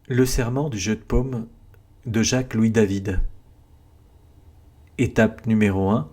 Le serment du jeu de paume de Jacques-Louis David. Étape numéro 1.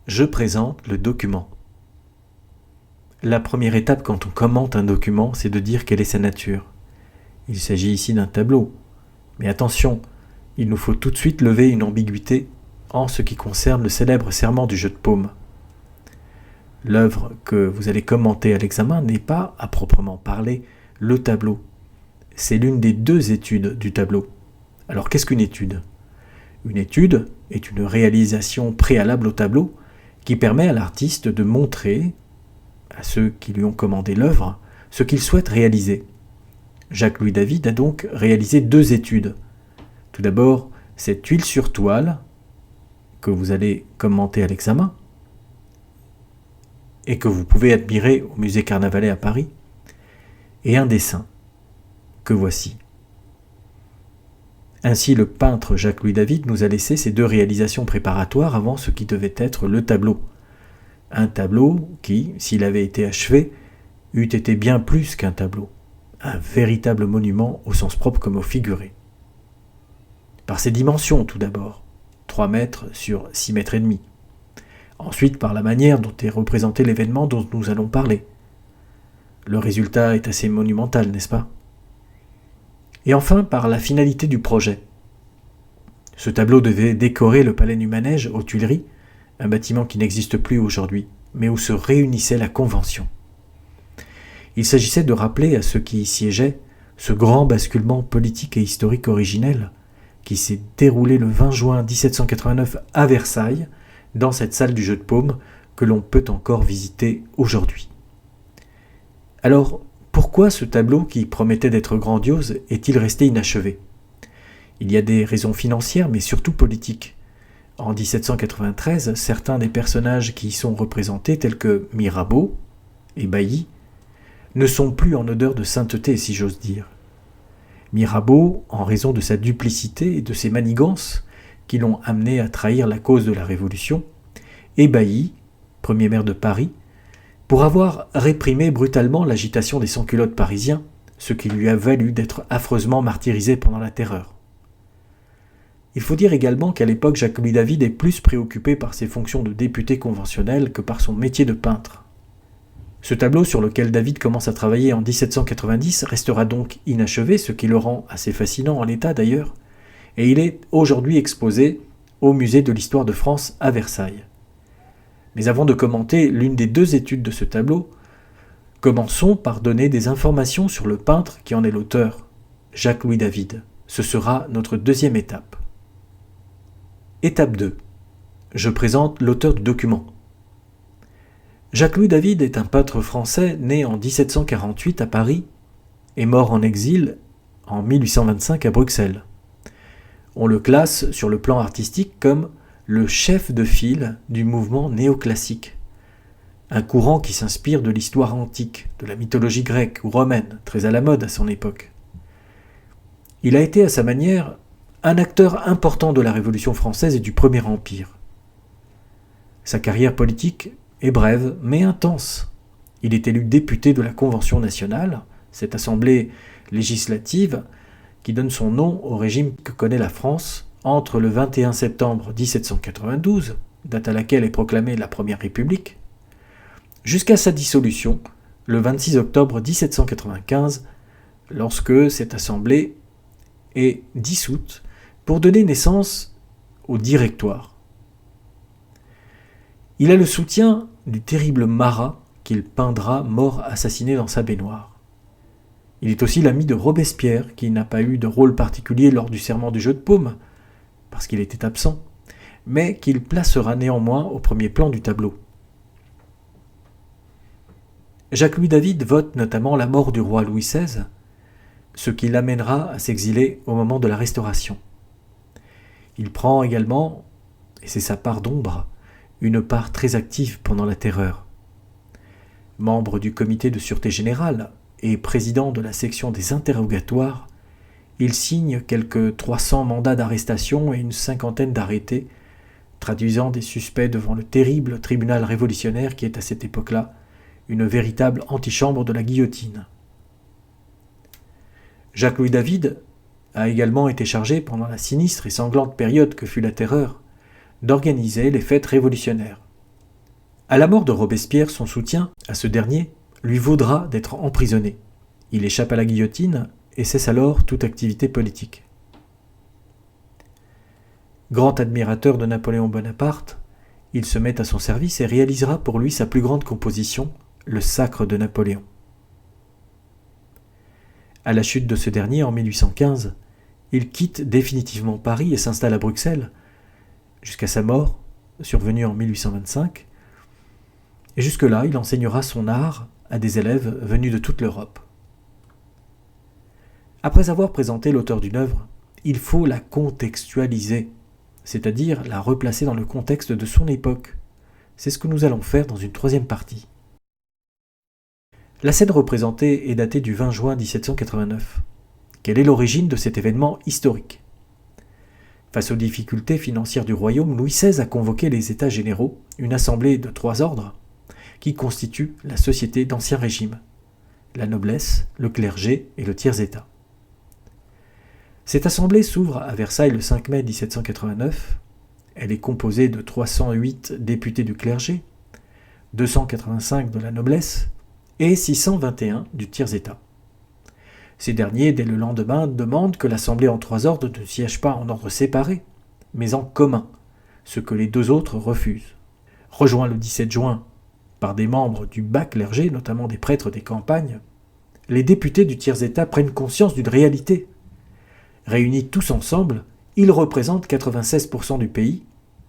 Je présente le document. La première étape quand on commente un document, c'est de dire quelle est sa nature. Il s'agit ici d'un tableau. Mais attention, il nous faut tout de suite lever une ambiguïté en ce qui concerne le célèbre serment du jeu de paume. L'œuvre que vous allez commenter à l'examen n'est pas, à proprement parler, le tableau. C'est l'une des deux études du tableau. Alors qu'est-ce qu'une étude ? Une étude est une réalisation préalable au tableau qui permet à l'artiste de montrer à ceux qui lui ont commandé l'œuvre ce qu'il souhaite réaliser. Jacques-Louis David a donc réalisé deux études. Tout d'abord, cette huile sur toile que vous allez commenter à l'examen et que vous pouvez admirer au musée Carnavalet à Paris, et un dessin que voici. Ainsi, le peintre Jacques-Louis David nous a laissé ces deux réalisations préparatoires avant ce qui devait être le tableau. Un tableau qui, s'il avait été achevé, eût été bien plus qu'un tableau, un véritable monument au sens propre comme au figuré. Par ses dimensions tout d'abord, 3 mètres sur 6 mètres et demi. Ensuite par la manière dont est représenté l'événement dont nous allons parler. Le résultat est assez monumental, n'est-ce pas ? Et enfin par la finalité du projet. Ce tableau devait décorer le palais du Manège aux Tuileries, un bâtiment qui n'existe plus aujourd'hui, mais où se réunissait la Convention. Il s'agissait de rappeler à ceux qui y siégeaient ce grand basculement politique et historique originel qui s'est déroulé le 20 juin 1789 à Versailles, dans cette salle du jeu de paume que l'on peut encore visiter aujourd'hui. Alors, pourquoi ce tableau qui promettait d'être grandiose est-il resté inachevé ? Il y a des raisons financières, mais surtout politiques. En 1793, certains des personnages qui y sont représentés, tels que Mirabeau et Bailly, ne sont plus en odeur de sainteté, si j'ose dire. Mirabeau, en raison de sa duplicité et de ses manigances, qui l'ont amené à trahir la cause de la Révolution, et Bailly, premier maire de Paris, pour avoir réprimé brutalement l'agitation des sans-culottes parisiens, ce qui lui a valu d'être affreusement martyrisé pendant la Terreur. Il faut dire également qu'à l'époque, Jacques-Louis David est plus préoccupé par ses fonctions de député conventionnel que par son métier de peintre. Ce tableau sur lequel David commence à travailler en 1790 restera donc inachevé, ce qui le rend assez fascinant en l'état d'ailleurs, et il est aujourd'hui exposé au musée de l'Histoire de France à Versailles. Mais avant de commenter l'une des deux études de ce tableau, commençons par donner des informations sur le peintre qui en est l'auteur, Jacques-Louis David. Ce sera notre deuxième étape. Étape 2. Je présente l'auteur du document. Jacques-Louis David est un peintre français né en 1748 à Paris et mort en exil en 1825 à Bruxelles. On le classe sur le plan artistique comme le chef de file du mouvement néoclassique, un courant qui s'inspire de l'histoire antique, de la mythologie grecque ou romaine, très à la mode à son époque. Il a été à sa manière un acteur important de la Révolution française et du Premier Empire. Sa carrière politique est brève mais intense. Il est élu député de la Convention nationale, cette assemblée législative qui donne son nom au régime que connaît la France entre le 21 septembre 1792, date à laquelle est proclamée la Première République, jusqu'à sa dissolution le 26 octobre 1795, lorsque cette assemblée est dissoute pour donner naissance au Directoire. Il a le soutien du terrible Marat qu'il peindra mort assassiné dans sa baignoire. Il est aussi l'ami de Robespierre, qui n'a pas eu de rôle particulier lors du serment du jeu de paume, parce qu'il était absent, mais qu'il placera néanmoins au premier plan du tableau. Jacques-Louis David vote notamment la mort du roi Louis XVI, ce qui l'amènera à s'exiler au moment de la Restauration. Il prend également, et c'est sa part d'ombre, une part très active pendant la Terreur. Membre du comité de sûreté générale et président de la section des interrogatoires, il signe quelques 300 mandats d'arrestation et une 50aine d'arrêtés, traduisant des suspects devant le terrible tribunal révolutionnaire qui est à cette époque-là une véritable antichambre de la guillotine. Jacques-Louis David a également été chargé, pendant la sinistre et sanglante période que fut la Terreur, d'organiser les fêtes révolutionnaires. À la mort de Robespierre, son soutien à ce dernier lui vaudra d'être emprisonné. Il échappe à la guillotine et cesse alors toute activité politique. Grand admirateur de Napoléon Bonaparte, il se met à son service et réalisera pour lui sa plus grande composition, le Sacre de Napoléon. À la chute de ce dernier en 1815, il quitte définitivement Paris et s'installe à Bruxelles, jusqu'à sa mort, survenue en 1825. Et jusque-là, il enseignera son art à des élèves venus de toute l'Europe. Après avoir présenté l'auteur d'une œuvre, il faut la contextualiser, c'est-à-dire la replacer dans le contexte de son époque. C'est ce que nous allons faire dans une troisième partie. La scène représentée est datée du 20 juin 1789. Quelle est l'origine de cet événement historique ? Face aux difficultés financières du royaume, Louis XVI a convoqué les États généraux, une assemblée de 3 ordres, qui constituent la société d'Ancien Régime, la noblesse, le clergé et le tiers-État. Cette assemblée s'ouvre à Versailles le 5 mai 1789. Elle est composée de 308 députés du clergé, 285 de la noblesse et 621 du tiers-État. Ces derniers, dès le lendemain, demandent que l'assemblée en 3 ordres ne siège pas en ordre séparé, mais en commun, ce que les 2 autres refusent. Rejoints le 17 juin par des membres du bas clergé, notamment des prêtres des campagnes, les députés du tiers-État prennent conscience d'une réalité. Réunis tous ensemble, ils représentent 96% du pays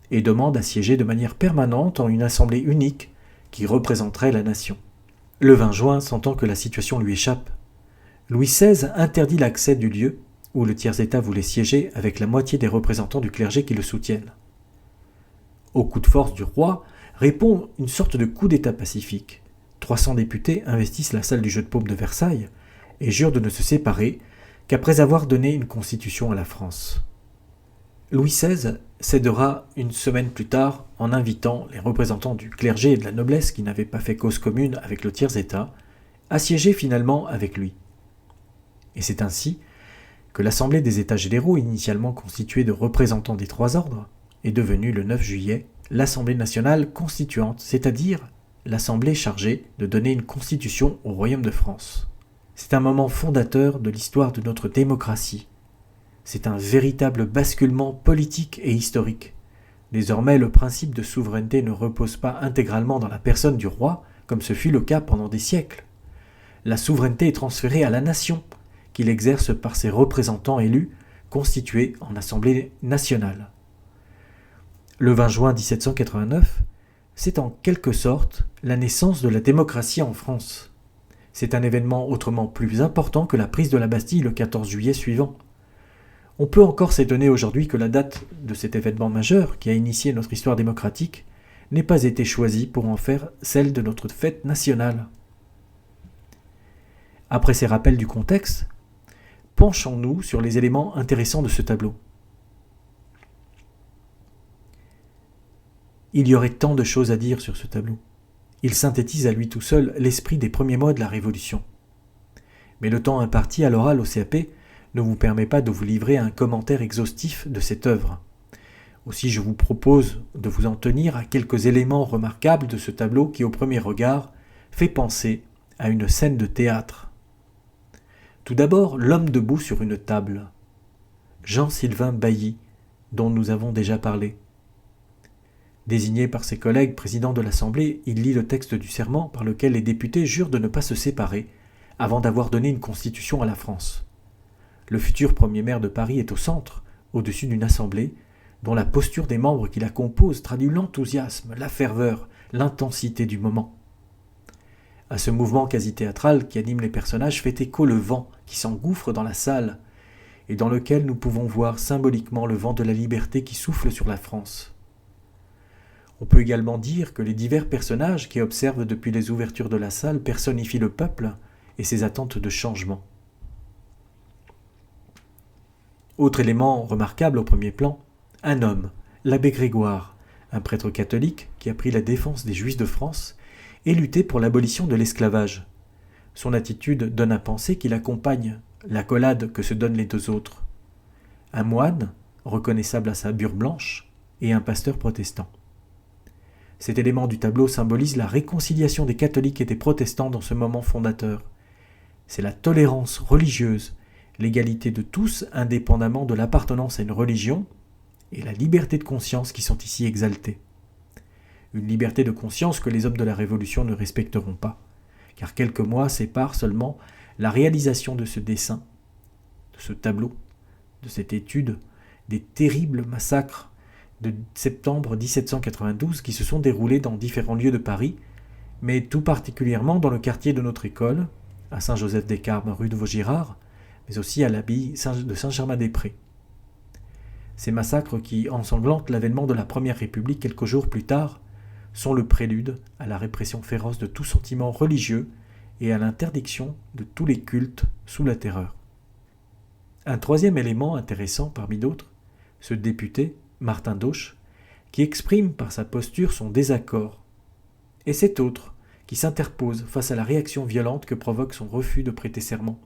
et demandent à siéger de manière permanente en une assemblée unique qui représenterait la nation. Le 20 juin, sentant que la situation lui échappe, Louis XVI interdit l'accès du lieu où le tiers-État voulait siéger avec la moitié des représentants du clergé qui le soutiennent. Au coup de force du roi répond une sorte de coup d'État pacifique. 300 députés investissent la salle du Jeu de Paume de Versailles et jurent de ne se séparer qu'après avoir donné une constitution à la France. Louis XVI cédera une semaine plus tard en invitant les représentants du clergé et de la noblesse qui n'avaient pas fait cause commune avec le tiers-État à siéger finalement avec lui. Et c'est ainsi que l'Assemblée des États généraux, initialement constituée de représentants des 3 ordres, est devenue le 9 juillet l'Assemblée nationale constituante, c'est-à-dire l'Assemblée chargée de donner une constitution au Royaume de France. C'est un moment fondateur de l'histoire de notre démocratie. C'est un véritable basculement politique et historique. Désormais, le principe de souveraineté ne repose pas intégralement dans la personne du roi, comme ce fut le cas pendant des siècles. La souveraineté est transférée à la nation, qu'il exerce par ses représentants élus, constitués en Assemblée nationale. Le 20 juin 1789, c'est en quelque sorte la naissance de la démocratie en France. C'est un événement autrement plus important que la prise de la Bastille le 14 juillet suivant. On peut encore s'étonner aujourd'hui que la date de cet événement majeur qui a initié notre histoire démocratique n'ait pas été choisie pour en faire celle de notre fête nationale. Après ces rappels du contexte, penchons-nous sur les éléments intéressants de ce tableau. Il y aurait tant de choses à dire sur ce tableau. Il synthétise à lui tout seul l'esprit des premiers mois de la Révolution. Mais le temps imparti à l'oral au CAP ne vous permet pas de vous livrer à un commentaire exhaustif de cette œuvre. Aussi, je vous propose de vous en tenir à quelques éléments remarquables de ce tableau qui, au premier regard, fait penser à une scène de théâtre. Tout d'abord, l'homme debout sur une table. Jean-Sylvain Bailly, dont nous avons déjà parlé. Désigné par ses collègues président de l'Assemblée, il lit le texte du serment par lequel les députés jurent de ne pas se séparer avant d'avoir donné une constitution à la France. Le futur premier maire de Paris est au centre, au-dessus d'une assemblée, dont la posture des membres qui la composent traduit l'enthousiasme, la ferveur, l'intensité du moment. À ce mouvement quasi théâtral qui anime les personnages fait écho le vent qui s'engouffre dans la salle et dans lequel nous pouvons voir symboliquement le vent de la liberté qui souffle sur la France. On peut également dire que les divers personnages qui observent depuis les ouvertures de la salle personnifient le peuple et ses attentes de changement. Autre élément remarquable au premier plan, un homme, l'abbé Grégoire, un prêtre catholique qui a pris la défense des Juifs de France et lutté pour l'abolition de l'esclavage. Son attitude donne à penser qu'il accompagne l'accolade que se donnent les deux autres. Un moine, reconnaissable à sa bure blanche, et un pasteur protestant. Cet élément du tableau symbolise la réconciliation des catholiques et des protestants dans ce moment fondateur. C'est la tolérance religieuse, l'égalité de tous indépendamment de l'appartenance à une religion, et la liberté de conscience qui sont ici exaltées. Une liberté de conscience que les hommes de la Révolution ne respecteront pas, car quelques mois séparent seulement la réalisation de ce dessin, de ce tableau, de cette étude, des terribles massacres de septembre 1792 qui se sont déroulés dans différents lieux de Paris, mais tout particulièrement dans le quartier de notre école, à Saint-Joseph-des-Carmes, rue de Vaugirard, mais aussi à l'abbaye de Saint-Germain-des-Prés. Ces massacres qui ensanglantent l'avènement de la Première République quelques jours plus tard sont le prélude à la répression féroce de tout sentiment religieux et à l'interdiction de tous les cultes sous la terreur. Un troisième élément intéressant parmi d'autres, ce député, Martin Dauche, qui exprime par sa posture son désaccord, et cet autre qui s'interpose face à la réaction violente que provoque son refus de prêter serment.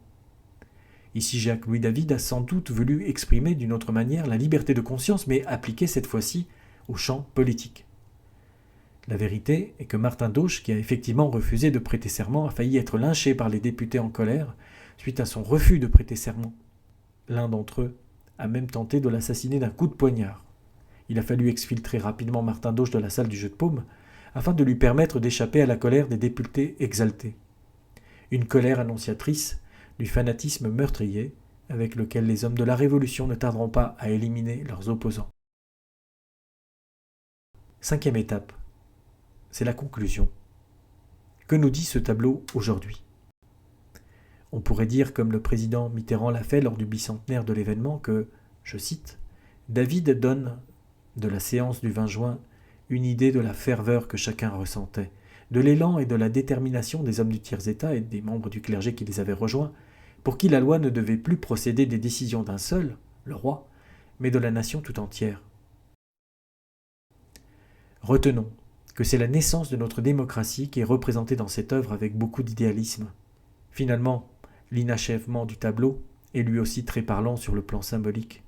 Ici, Jacques-Louis David a sans doute voulu exprimer d'une autre manière la liberté de conscience, mais appliquée cette fois-ci au champ politique. La vérité est que Martin Dauche, qui a effectivement refusé de prêter serment, a failli être lynché par les députés en colère suite à son refus de prêter serment. L'un d'entre eux a même tenté de l'assassiner d'un coup de poignard. Il a fallu exfiltrer rapidement Martin Dauche de la salle du jeu de paume afin de lui permettre d'échapper à la colère des députés exaltés. Une colère annonciatrice du fanatisme meurtrier avec lequel les hommes de la Révolution ne tarderont pas à éliminer leurs opposants. Cinquième étape, c'est la conclusion. Que nous dit ce tableau aujourd'hui ? On pourrait dire, comme le président Mitterrand l'a fait lors du bicentenaire de l'événement, que, je cite, « David donne de la séance du 20 juin une idée de la ferveur que chacun ressentait, de l'élan et de la détermination des hommes du tiers-État et des membres du clergé qui les avaient rejoints, pour qui la loi ne devait plus procéder des décisions d'un seul, le roi, mais de la nation tout entière. Retenons que c'est la naissance de notre démocratie qui est représentée dans cette œuvre avec beaucoup d'idéalisme. Finalement, l'inachèvement du tableau est lui aussi très parlant sur le plan symbolique.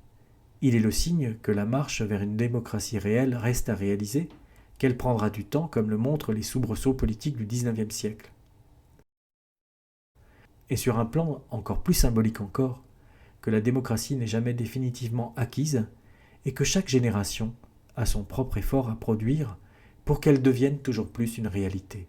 Il est le signe que la marche vers une démocratie réelle reste à réaliser, qu'elle prendra du temps comme le montrent les soubresauts politiques du XIXe siècle. Et sur un plan encore plus symbolique encore, que la démocratie n'est jamais définitivement acquise et que chaque génération a son propre effort à produire pour qu'elle devienne toujours plus une réalité.